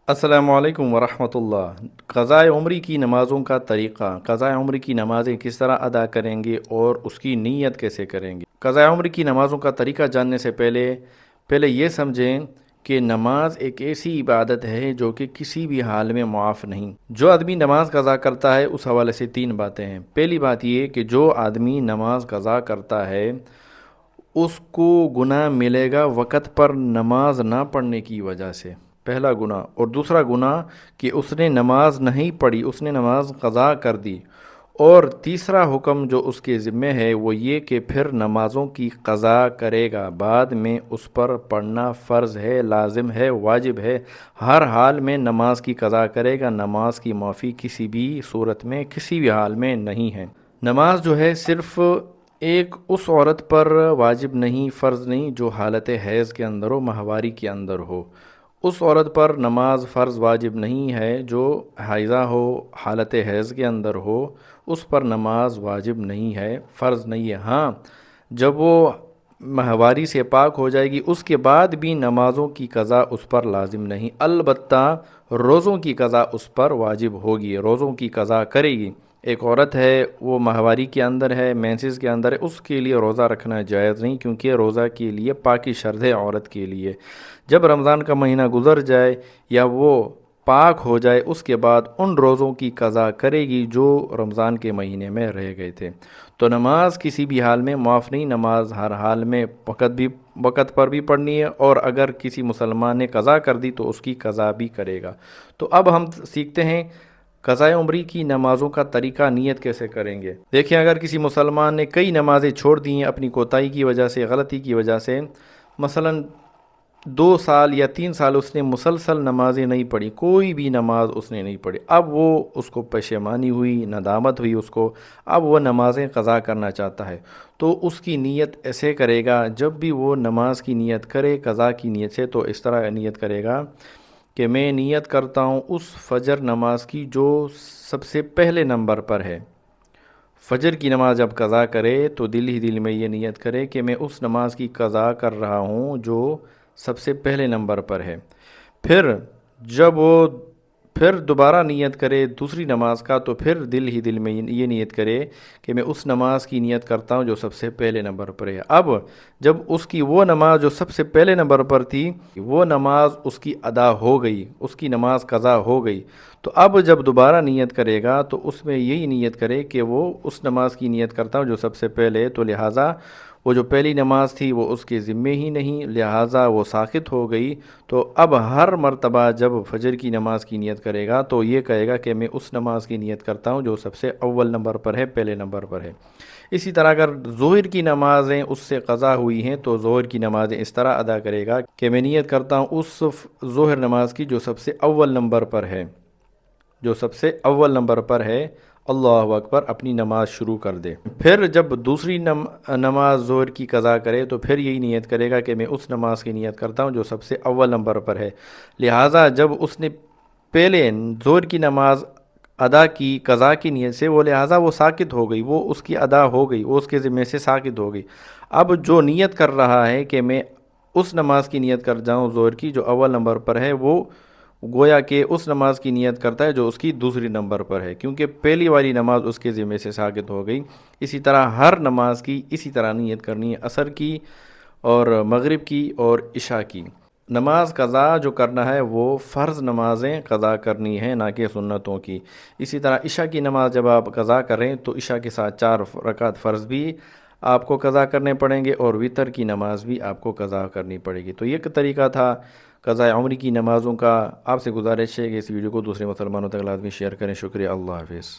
السلام علیکم ورحمۃ اللہ۔ قضائے عمری کی نمازوں کا طریقہ، قضائے عمری کی نمازیں کس طرح ادا کریں گے اور اس کی نیت کیسے کریں گے؟ قضائے عمری کی نمازوں کا طریقہ جاننے سے پہلے یہ سمجھیں کہ نماز ایک ایسی عبادت ہے جو کہ کسی بھی حال میں معاف نہیں۔ جو آدمی نماز قضا کرتا ہے اس حوالے سے تین باتیں ہیں۔ پہلی بات یہ کہ جو آدمی نماز قضا کرتا ہے اس کو گناہ ملے گا وقت پر نماز نہ پڑھنے کی وجہ سے، پہلا گناہ۔ اور دوسرا گناہ کہ اس نے نماز نہیں پڑھی، اس نے نماز قضا کر دی۔ اور تیسرا حکم جو اس کے ذمہ ہے وہ یہ کہ پھر نمازوں کی قضا کرے گا، بعد میں اس پر پڑھنا فرض ہے، لازم ہے، واجب ہے۔ ہر حال میں نماز کی قضا کرے گا، نماز کی معافی کسی بھی صورت میں کسی بھی حال میں نہیں ہے۔ نماز جو ہے صرف ایک اس عورت پر واجب نہیں، فرض نہیں جو حالت حیض کے اندر ہو، ماہواری کے اندر ہو۔ اس عورت پر نماز فرض واجب نہیں ہے جو حائضہ ہو، حالت حیض کے اندر ہو، اس پر نماز واجب نہیں ہے، فرض نہیں ہے۔ ہاں، جب وہ ماہواری سے پاک ہو جائے گی اس کے بعد بھی نمازوں کی قضا اس پر لازم نہیں، البتہ روزوں کی قضا اس پر واجب ہوگی، روزوں کی قضا کرے گی۔ ایک عورت ہے وہ ماہواری کے اندر ہے، مینسز کے اندر ہے، اس کے لیے روزہ رکھنا جائز نہیں، کیونکہ روزہ کے لیے پاکی شرط ہے عورت کے لیے۔ جب رمضان کا مہینہ گزر جائے یا وہ پاک ہو جائے اس کے بعد ان روزوں کی قضا کرے گی جو رمضان کے مہینے میں رہ گئے تھے۔ تو نماز کسی بھی حال میں معاف نہیں، نماز ہر حال میں وقت پر بھی پڑھنی ہے، اور اگر کسی مسلمان نے قضا کر دی تو اس کی قضا بھی کرے گا۔ تو اب ہم سیکھتے ہیں قضائے عمری کی نمازوں کا طریقہ، نیت کیسے کریں گے۔ دیکھیں، اگر کسی مسلمان نے کئی نمازیں چھوڑ دی ہیں اپنی کوتاہی کی وجہ سے، غلطی کی وجہ سے، مثلاً 2 سال یا 3 سال اس نے مسلسل نمازیں نہیں پڑھی، کوئی بھی نماز اس نے نہیں پڑھی، اب وہ اس کو پشیمانی ہوئی، ندامت ہوئی اس کو، اب وہ نمازیں قضا کرنا چاہتا ہے، تو اس کی نیت ایسے کرے گا، جب بھی وہ نماز کی نیت کرے قضا کی نیت سے، تو اس طرح نیت کرے گا کہ میں نیت کرتا ہوں اس فجر نماز کی جو سب سے پہلے نمبر پر ہے۔ فجر کی نماز جب قضا کرے تو دل ہی دل میں یہ نیت کرے کہ میں اس نماز کی قضا کر رہا ہوں جو سب سے پہلے نمبر پر ہے۔ پھر جب وہ پھر دوبارہ نیت کرے دوسری نماز کا، تو پھر دل ہی دل میں یہ نیت کرے کہ میں اس نماز کی نیت کرتا ہوں جو سب سے پہلے نمبر پر ہے۔ اب جب اس کی وہ نماز جو سب سے پہلے نمبر پر تھی وہ نماز اس کی ادا ہو گئی، اس کی نماز قضا ہو گئی، تو اب جب دوبارہ نیت کرے گا تو اس میں یہی نیت کرے کہ وہ اس نماز کی نیت کرتا ہوں جو سب سے پہلے، تو لہٰذا وہ جو پہلی نماز تھی وہ اس کے ذمے ہی نہیں، لہٰذا وہ ساقط ہو گئی۔ تو اب ہر مرتبہ جب فجر کی نماز کی نیت کرے گا تو یہ کہے گا کہ میں اس نماز کی نیت کرتا ہوں جو سب سے اول نمبر پر ہے، پہلے نمبر پر ہے۔ اسی طرح اگر ظہر کی نمازیں اس سے قضا ہوئی ہیں تو ظہر کی نمازیں اس طرح ادا کرے گا کہ میں نیت کرتا ہوں اس ظہر نماز کی جو سب سے اول نمبر پر ہے، جو سب سے اول نمبر پر ہے، اللہ اکبر، اپنی نماز شروع کر دے۔ پھر جب دوسری نماز ظہر کی قضا کرے تو پھر یہی نیت کرے گا کہ میں اس نماز کی نیت کرتا ہوں جو سب سے اول نمبر پر ہے، لہٰذا جب اس نے پہلے ظہر کی نماز ادا کی قضا کی نیت سے، وہ لہٰذا وہ ساقط ہو گئی، وہ اس کی ادا ہو گئی، وہ اس کے ذمے سے ساقط ہو گئی۔ اب جو نیت کر رہا ہے کہ میں اس نماز کی نیت کر جاؤں ظہر کی جو اول نمبر پر ہے، وہ گویا کہ اس نماز کی نیت کرتا ہے جو اس کی دوسری نمبر پر ہے، کیونکہ پہلی والی نماز اس کے ذمے سے ساقط ہو گئی۔ اسی طرح ہر نماز کی اسی طرح نیت کرنی ہے، عصر کی اور مغرب کی اور عشاء کی۔ نماز قضا جو کرنا ہے وہ فرض نمازیں قضا کرنی ہے، نہ کہ سنتوں کی۔ اسی طرح عشاء کی نماز جب آپ قضا کریں تو عشاء کے ساتھ 4 رکعت فرض بھی آپ کو قضا کرنے پڑیں گے، اور وتر کی نماز بھی آپ کو قضا کرنی پڑے گی۔ تو یہ ایک طریقہ تھا قضاء عمری کی نمازوں کا۔ آپ سے گزارش ہے کہ اس ویڈیو کو دوسرے مسلمانوں تک لازمی شیئر کریں۔ شکریہ، اللہ حافظ۔